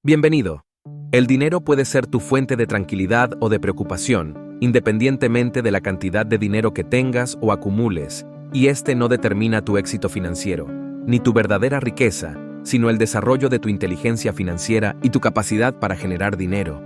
Bienvenido. El dinero puede ser tu fuente de tranquilidad o de preocupación, independientemente de la cantidad de dinero que tengas o acumules, y este no determina tu éxito financiero, ni tu verdadera riqueza, sino el desarrollo de tu inteligencia financiera y tu capacidad para generar dinero.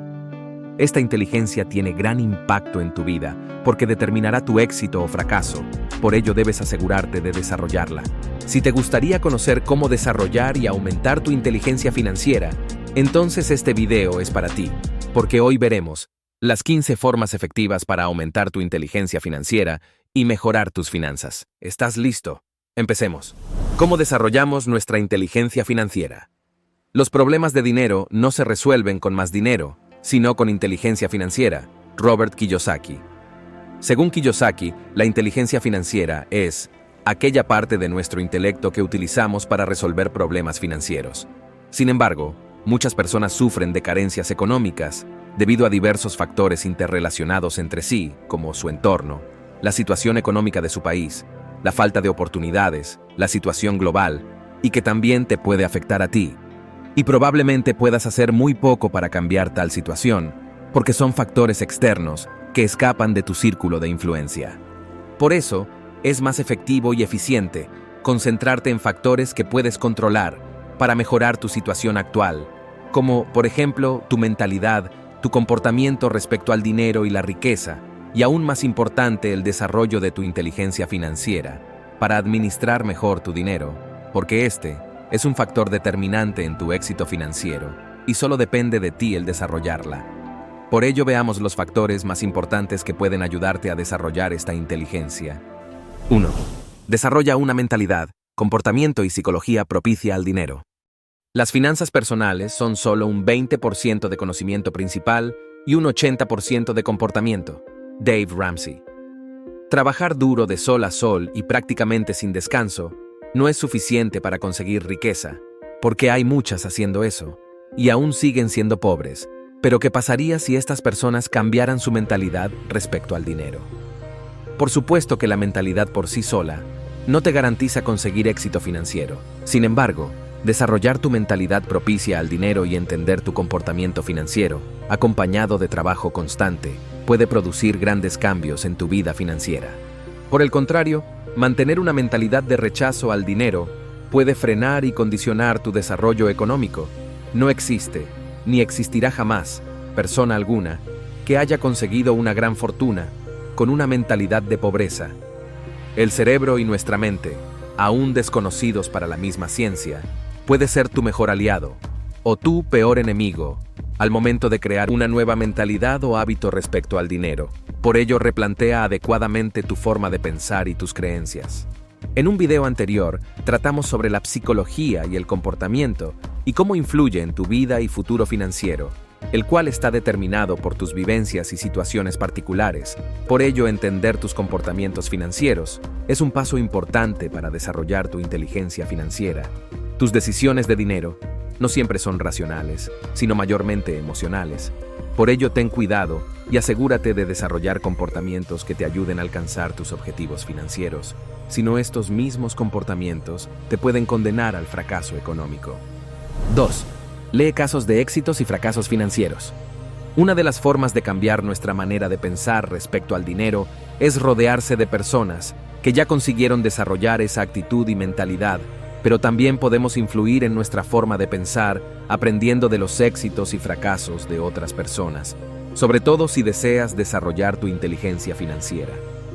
Esta inteligencia tiene gran impacto en tu vida, porque determinará tu éxito o fracaso. Por ello debes asegurarte de desarrollarla. Si te gustaría conocer cómo desarrollar y aumentar tu inteligencia financiera, entonces este video es para ti, porque hoy veremos las 15 formas efectivas para aumentar tu inteligencia financiera y mejorar tus finanzas. ¿Estás listo? Empecemos. ¿Cómo desarrollamos nuestra inteligencia financiera? Los problemas de dinero no se resuelven con más dinero, sino con inteligencia financiera. Robert Kiyosaki. Según Kiyosaki, la inteligencia financiera es aquella parte de nuestro intelecto que utilizamos para resolver problemas financieros. Sin embargo, muchas personas sufren de carencias económicas debido a diversos factores interrelacionados entre sí, como su entorno, la situación económica de su país, la falta de oportunidades, la situación global, y que también te puede afectar a ti. Y probablemente puedas hacer muy poco para cambiar tal situación, porque son factores externos que escapan de tu círculo de influencia. Por eso, es más efectivo y eficiente concentrarte en factores que puedes controlar para mejorar tu situación actual, como, por ejemplo, tu mentalidad, tu comportamiento respecto al dinero y la riqueza, y aún más importante, el desarrollo de tu inteligencia financiera, para administrar mejor tu dinero, porque este es un factor determinante en tu éxito financiero, y solo depende de ti el desarrollarla. Por ello veamos los factores más importantes que pueden ayudarte a desarrollar esta inteligencia. 1. Desarrolla una mentalidad, comportamiento y psicología propicia al dinero. Las finanzas personales son solo un 20% de conocimiento principal y un 80% de comportamiento. Dave Ramsey. Trabajar duro de sol a sol y prácticamente sin descanso no es suficiente para conseguir riqueza, porque hay muchas haciendo eso, y aún siguen siendo pobres. Pero ¿qué pasaría si estas personas cambiaran su mentalidad respecto al dinero? Por supuesto que la mentalidad por sí sola no te garantiza conseguir éxito financiero. Sin embargo, desarrollar tu mentalidad propicia al dinero y entender tu comportamiento financiero, acompañado de trabajo constante, puede producir grandes cambios en tu vida financiera. Por el contrario, mantener una mentalidad de rechazo al dinero puede frenar y condicionar tu desarrollo económico. No existe, ni existirá jamás, persona alguna que haya conseguido una gran fortuna con una mentalidad de pobreza. El cerebro y nuestra mente, aún desconocidos para la misma ciencia, puede ser tu mejor aliado, o tu peor enemigo, al momento de crear una nueva mentalidad o hábito respecto al dinero. Por ello, replantea adecuadamente tu forma de pensar y tus creencias. En un video anterior, tratamos sobre la psicología y el comportamiento y cómo influye en tu vida y futuro financiero, el cual está determinado por tus vivencias y situaciones particulares. Por ello, entender tus comportamientos financieros es un paso importante para desarrollar tu inteligencia financiera. Tus decisiones de dinero no siempre son racionales, sino mayormente emocionales. Por ello, ten cuidado y asegúrate de desarrollar comportamientos que te ayuden a alcanzar tus objetivos financieros, si no estos mismos comportamientos te pueden condenar al fracaso económico. 2. Lee casos de éxitos y fracasos financieros. Una de las formas de cambiar nuestra manera de pensar respecto al dinero es rodearse de personas que ya consiguieron desarrollar esa actitud y mentalidad, pero también podemos influir en nuestra forma de pensar aprendiendo de los éxitos y fracasos de otras personas, sobre todo si deseas desarrollar tu inteligencia financiera.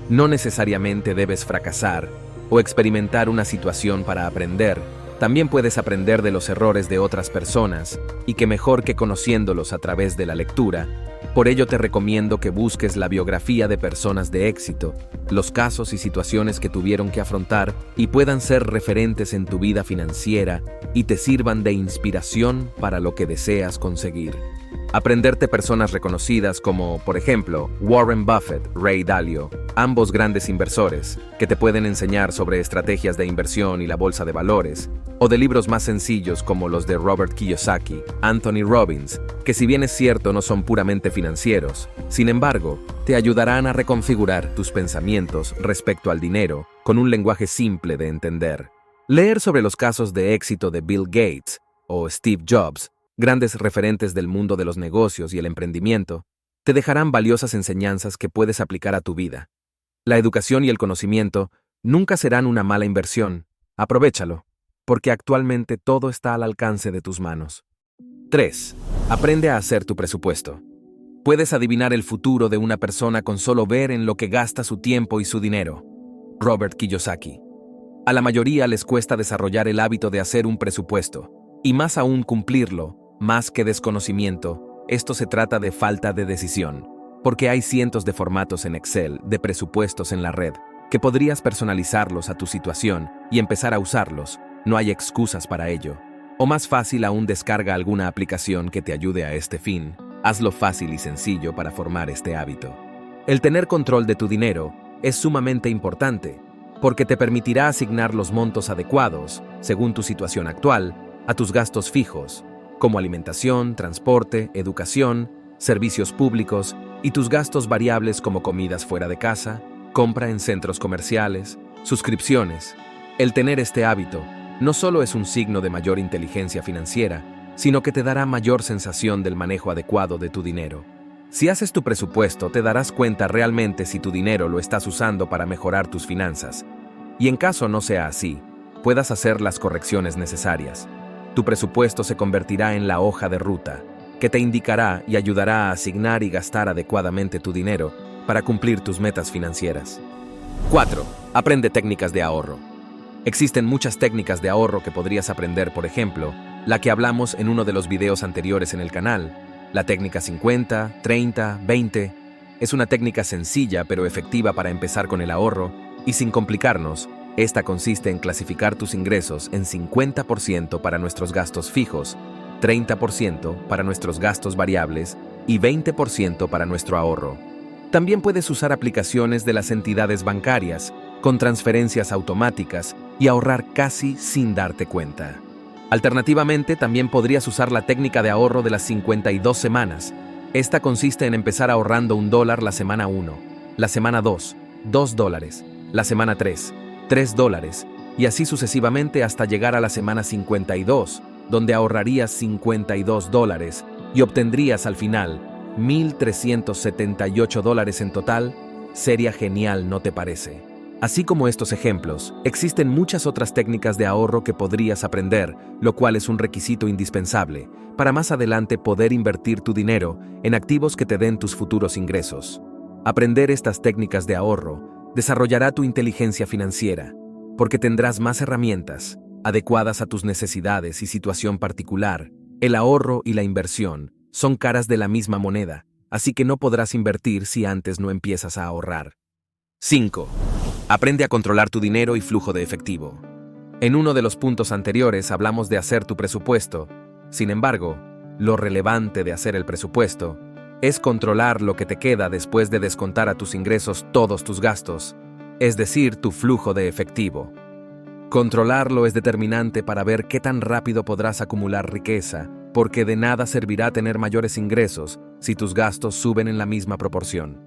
No necesariamente debes fracasar o experimentar una situación para aprender. También puedes aprender de los errores de otras personas, y qué mejor que conociéndolos a través de la lectura. Por ello te recomiendo que busques la biografía de personas de éxito, los casos y situaciones que tuvieron que afrontar y puedan ser referentes en tu vida financiera y te sirvan de inspiración para lo que deseas conseguir. Aprender de personas reconocidas como, por ejemplo, Warren Buffett, Ray Dalio, ambos grandes inversores, que te pueden enseñar sobre estrategias de inversión y la bolsa de valores, o de libros más sencillos como los de Robert Kiyosaki, Anthony Robbins, que si bien es cierto no son puramente financieros, sin embargo, te ayudarán a reconfigurar tus pensamientos respecto al dinero con un lenguaje simple de entender. Leer sobre los casos de éxito de Bill Gates o Steve Jobs Grandes referentes del mundo de los negocios y el emprendimiento te dejarán valiosas enseñanzas que puedes aplicar a tu vida. La educación y el conocimiento nunca serán una mala inversión. Aprovéchalo, porque actualmente todo está al alcance de tus manos. 3. Aprende a hacer tu presupuesto. Puedes adivinar el futuro de una persona con solo ver en lo que gasta su tiempo y su dinero. Robert Kiyosaki. A la mayoría les cuesta desarrollar el hábito de hacer un presupuesto, y más aún cumplirlo, más que desconocimiento. Esto se trata de falta de decisión, porque hay cientos de formatos en Excel de presupuestos en la red, que podrías personalizarlos a tu situación y empezar a usarlos. No hay excusas para ello. O más fácil aún, descarga alguna aplicación que te ayude a este fin. Hazlo fácil y sencillo para formar este hábito. El tener control de tu dinero es sumamente importante, porque te permitirá asignar los montos adecuados, según tu situación actual, a tus gastos fijos, como alimentación, transporte, educación, servicios públicos y tus gastos variables como comidas fuera de casa, compra en centros comerciales, suscripciones. El tener este hábito no solo es un signo de mayor inteligencia financiera, sino que te dará mayor sensación del manejo adecuado de tu dinero. Si haces tu presupuesto, te darás cuenta realmente si tu dinero lo estás usando para mejorar tus finanzas. Y en caso no sea así, puedas hacer las correcciones necesarias. Tu presupuesto se convertirá en la hoja de ruta, que te indicará y ayudará a asignar y gastar adecuadamente tu dinero para cumplir tus metas financieras. 4. Aprende técnicas de ahorro. Existen muchas técnicas de ahorro que podrías aprender, por ejemplo, la que hablamos en uno de los videos anteriores en el canal, la técnica 50, 30, 20. Es una técnica sencilla pero efectiva para empezar con el ahorro y sin complicarnos. Esta consiste en clasificar tus ingresos en 50% para nuestros gastos fijos, 30% para nuestros gastos variables y 20% para nuestro ahorro. También puedes usar aplicaciones de las entidades bancarias con transferencias automáticas y ahorrar casi sin darte cuenta. Alternativamente, también podrías usar la técnica de ahorro de las 52 semanas. Esta consiste en empezar ahorrando $1 la semana 1, la semana 2, $2, la semana 3, $3, y así sucesivamente hasta llegar a la semana 52, donde ahorrarías $52 y obtendrías al final $1,378 en total. Sería genial, ¿no te parece? Así como estos ejemplos, existen muchas otras técnicas de ahorro que podrías aprender, lo cual es un requisito indispensable para más adelante poder invertir tu dinero en activos que te den tus futuros ingresos. Aprender estas técnicas de ahorro desarrollará tu inteligencia financiera, porque tendrás más herramientas adecuadas a tus necesidades y situación particular. El ahorro y la inversión son caras de la misma moneda, así que no podrás invertir si antes no empiezas a ahorrar. 5. Aprende a controlar tu dinero y flujo de efectivo. En uno de los puntos anteriores hablamos de hacer tu presupuesto. Sin embargo, lo relevante de hacer el presupuesto es controlar lo que te queda después de descontar a tus ingresos todos tus gastos, es decir, tu flujo de efectivo. Controlarlo es determinante para ver qué tan rápido podrás acumular riqueza, porque de nada servirá tener mayores ingresos si tus gastos suben en la misma proporción.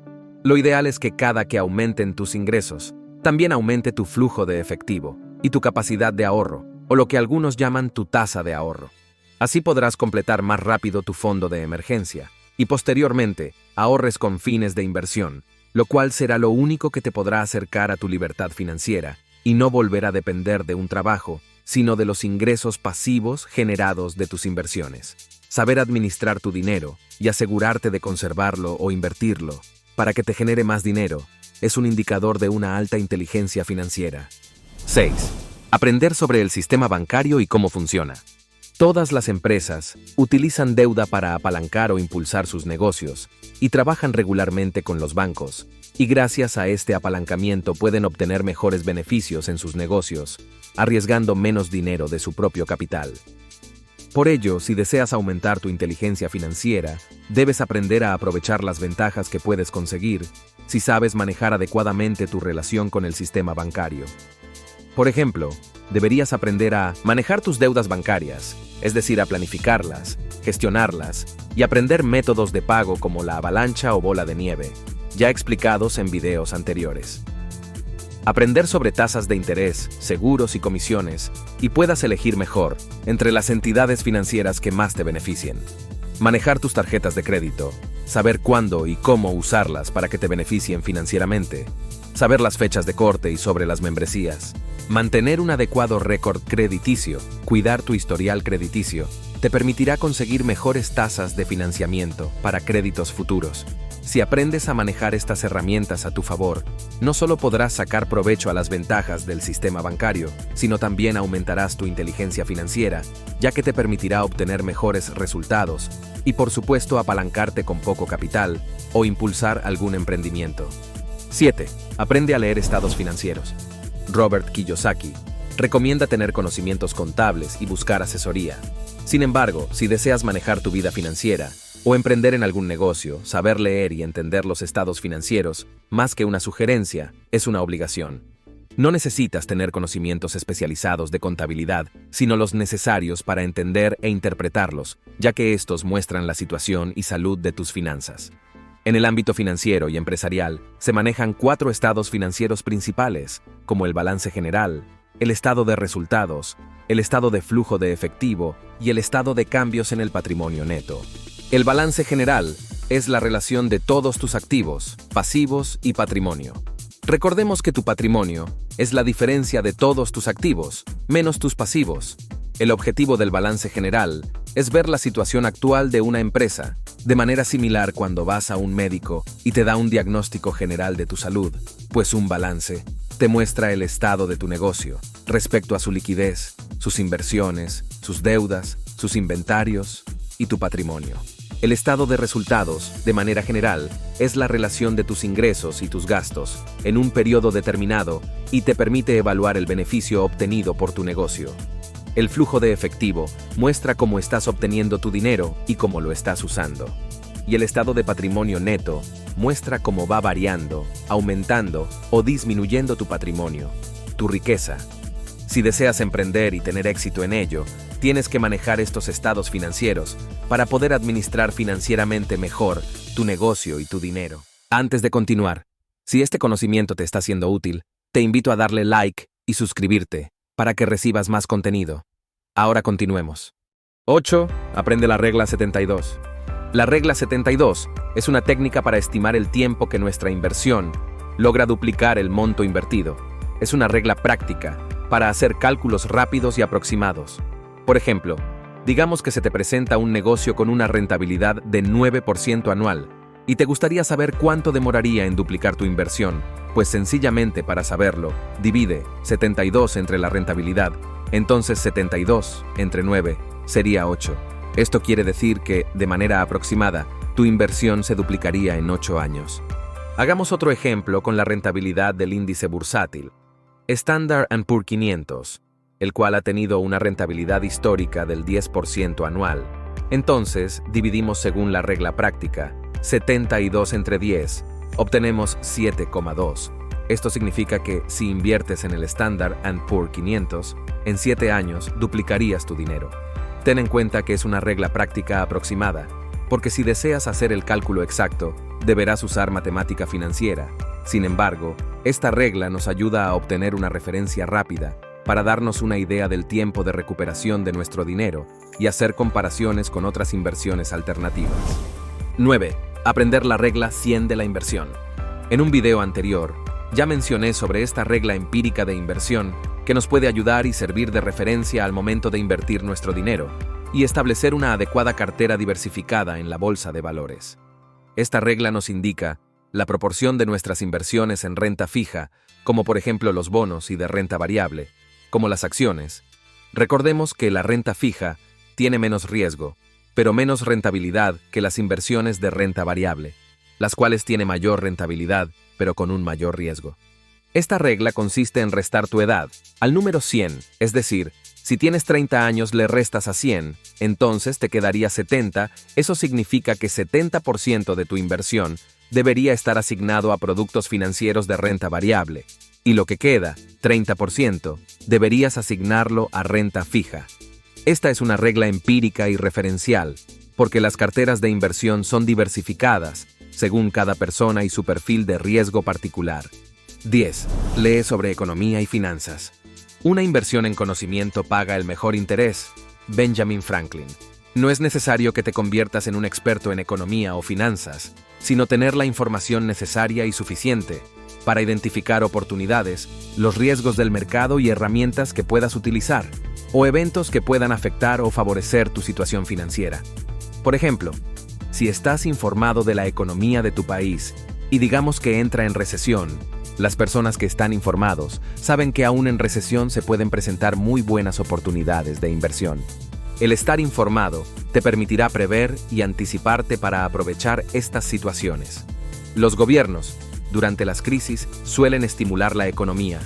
Lo ideal es que cada que aumenten tus ingresos, también aumente tu flujo de efectivo y tu capacidad de ahorro, o lo que algunos llaman tu tasa de ahorro. Así podrás completar más rápido tu fondo de emergencia y posteriormente ahorres con fines de inversión, lo cual será lo único que te podrá acercar a tu libertad financiera y no volver a depender de un trabajo, sino de los ingresos pasivos generados de tus inversiones. Saber administrar tu dinero y asegurarte de conservarlo o invertirlo para que te genere más dinero es un indicador de una alta inteligencia financiera. 6. Aprender sobre el sistema bancario y cómo funciona. Todas las empresas utilizan deuda para apalancar o impulsar sus negocios y trabajan regularmente con los bancos, y gracias a este apalancamiento pueden obtener mejores beneficios en sus negocios, arriesgando menos dinero de su propio capital. Por ello, si deseas aumentar tu inteligencia financiera, debes aprender a aprovechar las ventajas que puedes conseguir si sabes manejar adecuadamente tu relación con el sistema bancario. Por ejemplo, deberías aprender a manejar tus deudas bancarias, es decir, a planificarlas, gestionarlas y aprender métodos de pago como la avalancha o bola de nieve, ya explicados en videos anteriores. Aprender sobre tasas de interés, seguros y comisiones, y puedas elegir mejor entre las entidades financieras que más te beneficien. Manejar tus tarjetas de crédito, saber cuándo y cómo usarlas para que te beneficien financieramente, saber las fechas de corte y sobre las membresías, mantener un adecuado récord crediticio, cuidar tu historial crediticio, te permitirá conseguir mejores tasas de financiamiento para créditos futuros. Si aprendes a manejar estas herramientas a tu favor, no solo podrás sacar provecho a las ventajas del sistema bancario, sino también aumentarás tu inteligencia financiera, ya que te permitirá obtener mejores resultados y, por supuesto, apalancarte con poco capital o impulsar algún emprendimiento. 7. Aprende a leer estados financieros. Robert Kiyosaki recomienda tener conocimientos contables y buscar asesoría. Sin embargo, si deseas manejar tu vida financiera o emprender en algún negocio, saber leer y entender los estados financieros, más que una sugerencia, es una obligación. No necesitas tener conocimientos especializados de contabilidad, sino los necesarios para entender e interpretarlos, ya que estos muestran la situación y salud de tus finanzas. En el ámbito financiero y empresarial, se manejan 4 estados financieros principales, como el balance general, el estado de resultados, el estado de flujo de efectivo y el estado de cambios en el patrimonio neto. El balance general es la relación de todos tus activos, pasivos y patrimonio. Recordemos que tu patrimonio es la diferencia de todos tus activos, menos tus pasivos. El objetivo del balance general es ver la situación actual de una empresa, de manera similar cuando vas a un médico y te da un diagnóstico general de tu salud, pues un balance te muestra el estado de tu negocio respecto a su liquidez, sus inversiones, sus deudas, sus inventarios y tu patrimonio. El estado de resultados, de manera general, es la relación de tus ingresos y tus gastos en un periodo determinado y te permite evaluar el beneficio obtenido por tu negocio. El flujo de efectivo muestra cómo estás obteniendo tu dinero y cómo lo estás usando. Y el estado de patrimonio neto muestra cómo va variando, aumentando o disminuyendo tu patrimonio, tu riqueza. Si deseas emprender y tener éxito en ello, tienes que manejar estos estados financieros para poder administrar financieramente mejor tu negocio y tu dinero. Antes de continuar, si este conocimiento te está siendo útil, te invito a darle like y suscribirte para que recibas más contenido. Ahora continuemos. 8. Aprende la regla 72. La regla 72 es una técnica para estimar el tiempo que nuestra inversión logra duplicar el monto invertido. Es una regla práctica para hacer cálculos rápidos y aproximados. Por ejemplo, digamos que se te presenta un negocio con una rentabilidad de 9% anual y te gustaría saber cuánto demoraría en duplicar tu inversión. Pues sencillamente para saberlo, divide 72 entre la rentabilidad, entonces 72 entre 9 sería 8. Esto quiere decir que, de manera aproximada, tu inversión se duplicaría en 8 años. Hagamos otro ejemplo con la rentabilidad del índice bursátil, Standard & Poor's 500, el cual ha tenido una rentabilidad histórica del 10% anual. Entonces, dividimos según la regla práctica, 72 entre 10, obtenemos 7,2. Esto significa que, si inviertes en el Standard & Poor's 500, en 7 años duplicarías tu dinero. Ten en cuenta que es una regla práctica aproximada, porque si deseas hacer el cálculo exacto, deberás usar matemática financiera. Sin embargo, esta regla nos ayuda a obtener una referencia rápida para darnos una idea del tiempo de recuperación de nuestro dinero y hacer comparaciones con otras inversiones alternativas. 9. Aprender la regla 100 de la inversión. En un video anterior, ya mencioné sobre esta regla empírica de inversión que nos puede ayudar y servir de referencia al momento de invertir nuestro dinero y establecer una adecuada cartera diversificada en la bolsa de valores. Esta regla nos indica la proporción de nuestras inversiones en renta fija, como por ejemplo los bonos, y de renta variable, como las acciones. Recordemos que la renta fija tiene menos riesgo, pero menos rentabilidad que las inversiones de renta variable, las cuales tienen mayor rentabilidad, pero con un mayor riesgo. Esta regla consiste en restar tu edad al número 100, es decir, si tienes 30 años le restas a 100, entonces te quedaría 70, eso significa que 70% de tu inversión debería estar asignado a productos financieros de renta variable, y lo que queda, 30%, deberías asignarlo a renta fija. Esta es una regla empírica y referencial, porque las carteras de inversión son diversificadas, según cada persona y su perfil de riesgo particular. 10. Lee sobre economía y finanzas. Una inversión en conocimiento paga el mejor interés. Benjamin Franklin. No es necesario que te conviertas en un experto en economía o finanzas, sino tener la información necesaria y suficiente para identificar oportunidades, los riesgos del mercado y herramientas que puedas utilizar, o eventos que puedan afectar o favorecer tu situación financiera. Por ejemplo, si estás informado de la economía de tu país y digamos que entra en recesión, las personas que están informados saben que aún en recesión se pueden presentar muy buenas oportunidades de inversión. El estar informado te permitirá prever y anticiparte para aprovechar estas situaciones. Los gobiernos, durante las crisis, suelen estimular la economía,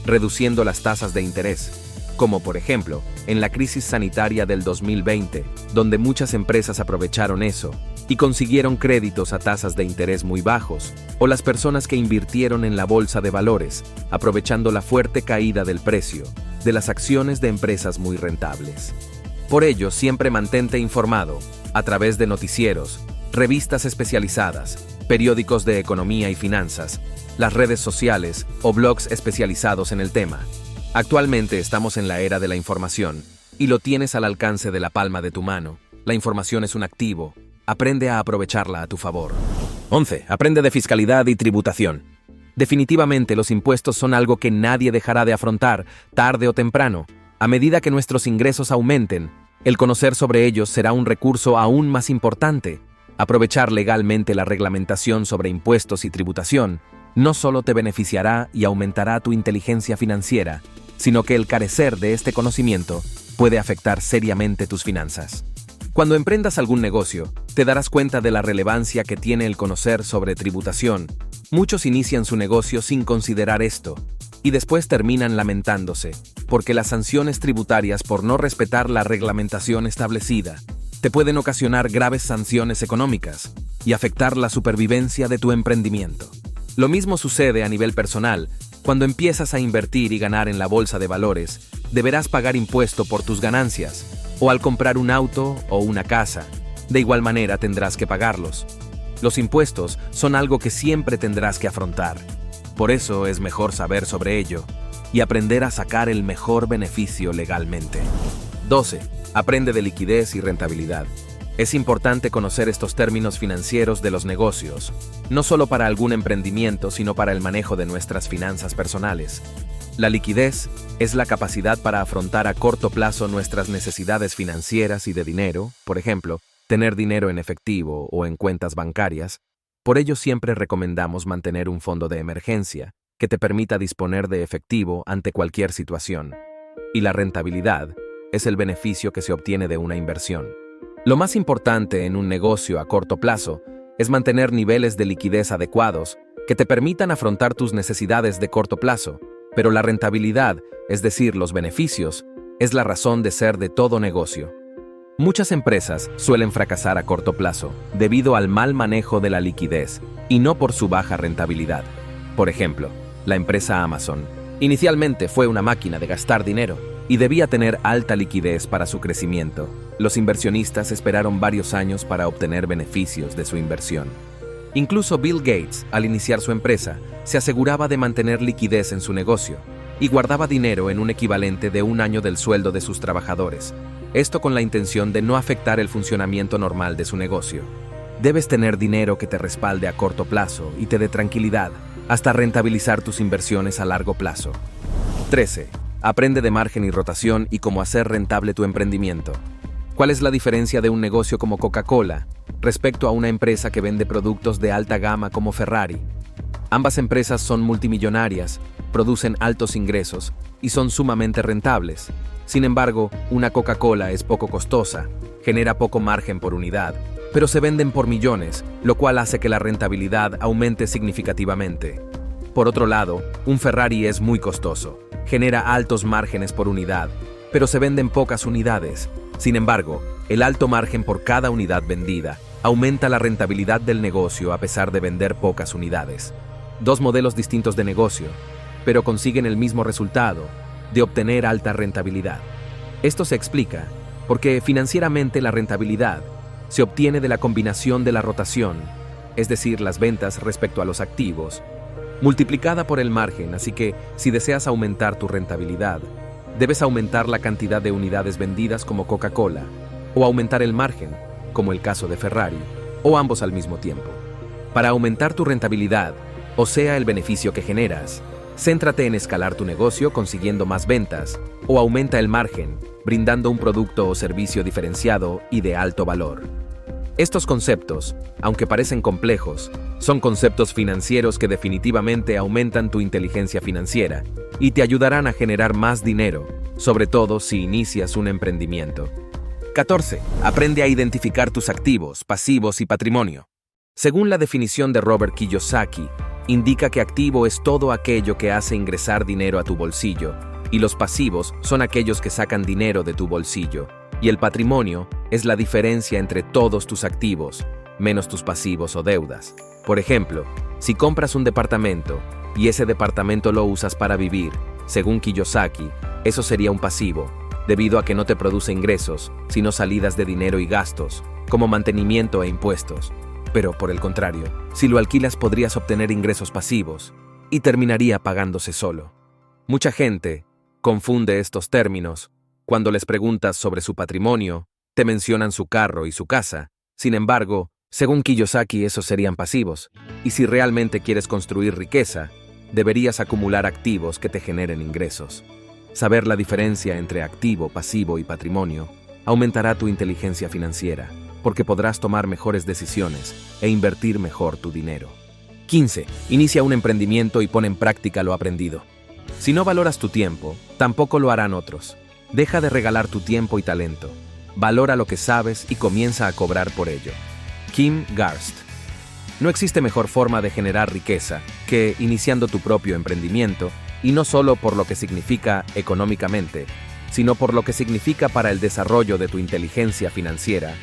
reduciendo las tasas de interés, como por ejemplo, en la crisis sanitaria del 2020, donde muchas empresas aprovecharon eso y consiguieron créditos a tasas de interés muy bajos, o las personas que invirtieron en la bolsa de valores, aprovechando la fuerte caída del precio de las acciones de empresas muy rentables. Por ello, siempre mantente informado a través de noticieros, revistas especializadas, periódicos de economía y finanzas, las redes sociales o blogs especializados en el tema. Actualmente estamos en la era de la información y lo tienes al alcance de la palma de tu mano. La información es un activo. Aprende a aprovecharla a tu favor. 11. Aprende de fiscalidad y tributación. Definitivamente los impuestos son algo que nadie dejará de afrontar, tarde o temprano. A medida que nuestros ingresos aumenten, el conocer sobre ellos será un recurso aún más importante. Aprovechar legalmente la reglamentación sobre impuestos y tributación no solo te beneficiará y aumentará tu inteligencia financiera, sino que el carecer de este conocimiento puede afectar seriamente tus finanzas. Cuando emprendas algún negocio, te darás cuenta de la relevancia que tiene el conocer sobre tributación. Muchos inician su negocio sin considerar esto, y después terminan lamentándose, porque las sanciones tributarias por no respetar la reglamentación establecida te pueden ocasionar graves sanciones económicas y afectar la supervivencia de tu emprendimiento. Lo mismo sucede a nivel personal. Cuando empiezas a invertir y ganar en la bolsa de valores, deberás pagar impuesto por tus ganancias, o al comprar un auto o una casa. De igual manera tendrás que pagarlos. Los impuestos son algo que siempre tendrás que afrontar. Por eso es mejor saber sobre ello y aprender a sacar el mejor beneficio legalmente. 12. Aprende de liquidez y rentabilidad. Es importante conocer estos términos financieros de los negocios, no solo para algún emprendimiento, sino para el manejo de nuestras finanzas personales. La liquidez es la capacidad para afrontar a corto plazo nuestras necesidades financieras y de dinero, por ejemplo, tener dinero en efectivo o en cuentas bancarias. Por ello siempre recomendamos mantener un fondo de emergencia que te permita disponer de efectivo ante cualquier situación. Y la rentabilidad es el beneficio que se obtiene de una inversión. Lo más importante en un negocio a corto plazo es mantener niveles de liquidez adecuados que te permitan afrontar tus necesidades de corto plazo, pero la rentabilidad, es decir, los beneficios, es la razón de ser de todo negocio. Muchas empresas suelen fracasar a corto plazo debido al mal manejo de la liquidez y no por su baja rentabilidad. Por ejemplo, la empresa Amazon inicialmente fue una máquina de gastar dinero y debía tener alta liquidez para su crecimiento. Los inversionistas esperaron varios años para obtener beneficios de su inversión. Incluso Bill Gates, al iniciar su empresa, se aseguraba de mantener liquidez en su negocio y guardaba dinero en un equivalente de un año del sueldo de sus trabajadores. Esto con la intención de no afectar el funcionamiento normal de su negocio. Debes tener dinero que te respalde a corto plazo y te dé tranquilidad hasta rentabilizar tus inversiones a largo plazo. 13. Aprende de margen y rotación y cómo hacer rentable tu emprendimiento. ¿Cuál es la diferencia de un negocio como Coca-Cola respecto a una empresa que vende productos de alta gama como Ferrari? Ambas empresas son multimillonarias, producen altos ingresos y son sumamente rentables. Sin embargo, una Coca-Cola es poco costosa, genera poco margen por unidad, pero se venden por millones, lo cual hace que la rentabilidad aumente significativamente. Por otro lado, un Ferrari es muy costoso, genera altos márgenes por unidad, pero se venden pocas unidades. Sin embargo, el alto margen por cada unidad vendida aumenta la rentabilidad del negocio a pesar de vender pocas unidades. Dos modelos distintos de negocio, pero consiguen el mismo resultado, de obtener alta rentabilidad. Esto se explica porque financieramente la rentabilidad se obtiene de la combinación de la rotación, es decir, las ventas respecto a los activos, multiplicada por el margen, así que si deseas aumentar tu rentabilidad, debes aumentar la cantidad de unidades vendidas como Coca-Cola, o aumentar el margen, como el caso de Ferrari, o ambos al mismo tiempo. Para aumentar tu rentabilidad, o sea, el beneficio que generas, céntrate en escalar tu negocio consiguiendo más ventas, o aumenta el margen, brindando un producto o servicio diferenciado y de alto valor. Estos conceptos, aunque parecen complejos, son conceptos financieros que definitivamente aumentan tu inteligencia financiera y te ayudarán a generar más dinero, sobre todo si inicias un emprendimiento. 14. Aprende a identificar tus activos, pasivos y patrimonio. Según la definición de Robert Kiyosaki, indica que activo es todo aquello que hace ingresar dinero a tu bolsillo, y los pasivos son aquellos que sacan dinero de tu bolsillo, y el patrimonio es la diferencia entre todos tus activos, menos tus pasivos o deudas. Por ejemplo, si compras un departamento y ese departamento lo usas para vivir, según Kiyosaki, eso sería un pasivo, debido a que no te produce ingresos, sino salidas de dinero y gastos, como mantenimiento e impuestos. Pero, por el contrario, si lo alquilas podrías obtener ingresos pasivos, y terminaría pagándose solo. Mucha gente confunde estos términos. Cuando les preguntas sobre su patrimonio, te mencionan su carro y su casa. Sin embargo, según Kiyosaki, esos serían pasivos, y si realmente quieres construir riqueza, deberías acumular activos que te generen ingresos. Saber la diferencia entre activo, pasivo y patrimonio aumentará tu inteligencia financiera, porque podrás tomar mejores decisiones e invertir mejor tu dinero. 15. Inicia un emprendimiento y pon en práctica lo aprendido. Si no valoras tu tiempo, tampoco lo harán otros. Deja de regalar tu tiempo y talento. Valora lo que sabes y comienza a cobrar por ello. Kim Garst. No existe mejor forma de generar riqueza que iniciando tu propio emprendimiento, y no solo por lo que significa económicamente, sino por lo que significa para el desarrollo de tu inteligencia financiera.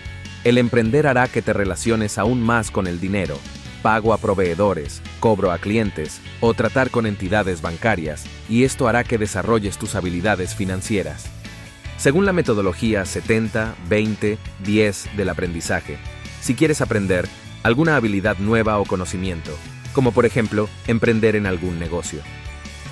El emprender hará que te relaciones aún más con el dinero, pago a proveedores, cobro a clientes o tratar con entidades bancarias, y esto hará que desarrolles tus habilidades financieras. Según la metodología 70-20-10 del aprendizaje, si quieres aprender alguna habilidad nueva o conocimiento, como por ejemplo, emprender en algún negocio.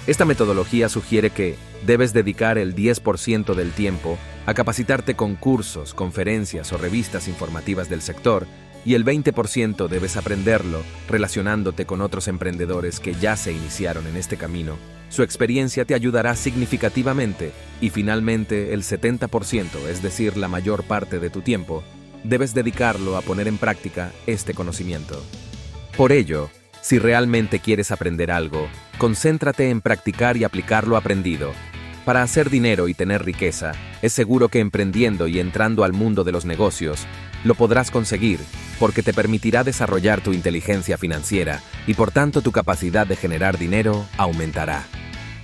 Esta metodología sugiere que debes dedicar el 10% del tiempo a capacitarte con cursos, conferencias o revistas informativas del sector, y el 20% debes aprenderlo relacionándote con otros emprendedores que ya se iniciaron en este camino. Su experiencia te ayudará significativamente, y finalmente el 70%, es decir, la mayor parte de tu tiempo, debes dedicarlo a poner en práctica este conocimiento. Por ello, si realmente quieres aprender algo, concéntrate en practicar y aplicar lo aprendido. Para hacer dinero y tener riqueza, es seguro que emprendiendo y entrando al mundo de los negocios, lo podrás conseguir, porque te permitirá desarrollar tu inteligencia financiera y por tanto tu capacidad de generar dinero aumentará.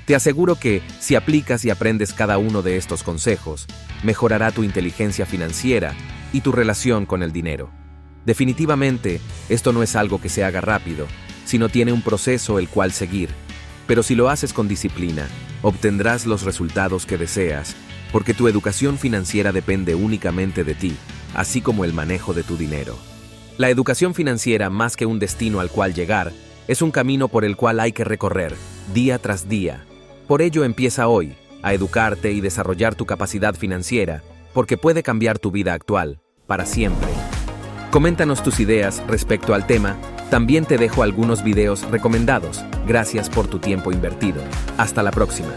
Te aseguro que, si aplicas y aprendes cada uno de estos consejos, mejorará tu inteligencia financiera y tu relación con el dinero. Definitivamente, esto no es algo que se haga rápido, sino tiene un proceso el cual seguir. Pero si lo haces con disciplina, obtendrás los resultados que deseas, porque tu educación financiera depende únicamente de ti, así como el manejo de tu dinero. La educación financiera, más que un destino al cual llegar, es un camino por el cual hay que recorrer, día tras día. Por ello empieza hoy, a educarte y desarrollar tu capacidad financiera, porque puede cambiar tu vida actual, para siempre. Coméntanos tus ideas respecto al tema. También te dejo algunos videos recomendados. Gracias por tu tiempo invertido. Hasta la próxima.